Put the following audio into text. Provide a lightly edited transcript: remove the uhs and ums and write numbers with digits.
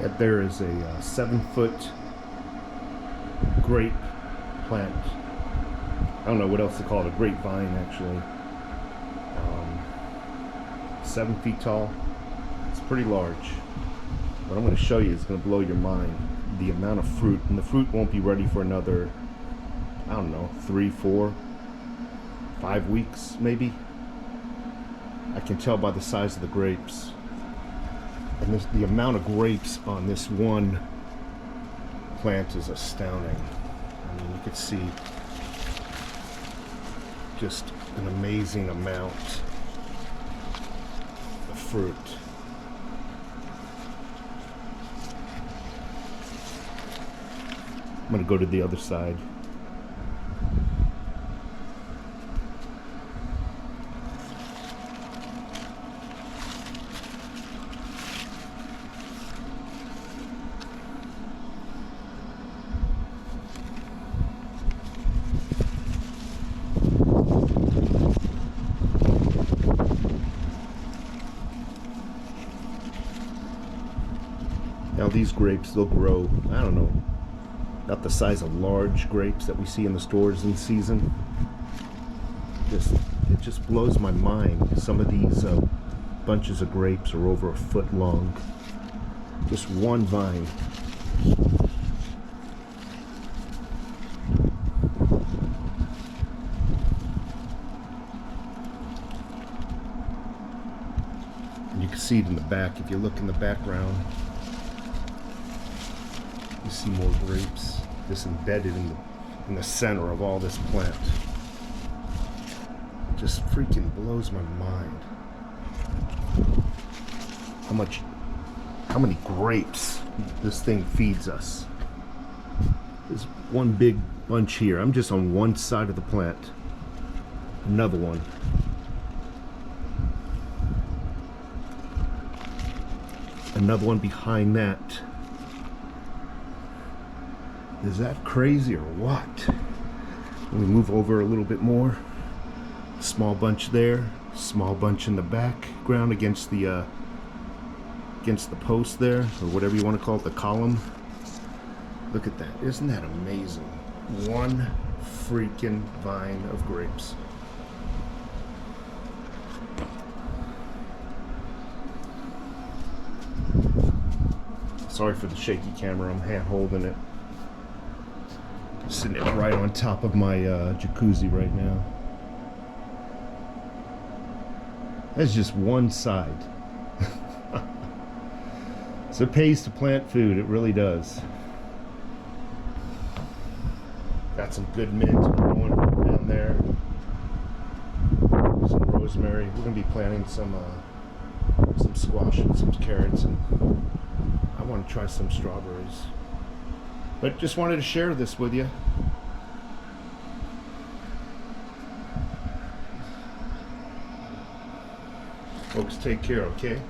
That there is a 7-foot grape plant. I don't know what else to call it, a grapevine actually. 7 feet tall. It's pretty large. What I'm going to show you is going to blow your mind. The amount of fruit, and the fruit won't be ready for another, I don't know, 3, 4, 5 weeks maybe. I can tell by the size of the grapes. And the amount of grapes on this one plant is astounding. I mean, you could see just an amazing amount of fruit. I'm going to go to the other side. Now these grapes, they'll grow, I don't know, not the size of large grapes that we see in the stores in season. It just blows my mind. Some of these bunches of grapes are over a foot long. Just one vine. And you can see it in the back. If you look in the background, you see more grapes just embedded in the center of all this plant. It just freaking blows my mind how many grapes this thing feeds us. There's one big bunch here. I'm just on one side of the plant. Another one. Another one behind that. Is that crazy or what? Let me move over a little bit more. Small bunch there, small bunch in the background against the post there, or whatever you want to call it, the column. Look at that. Isn't that amazing? One freaking vine of grapes. Sorry for the shaky camera. I'm hand holding it. Sitting it right on top of my jacuzzi right now. That's just one side. So it pays to plant food, it really does. Got some good mint growing down there. Some rosemary. We're going to be planting some squash and some carrots, and I want to try some strawberries. But just wanted to share this with you. Folks, take care, okay?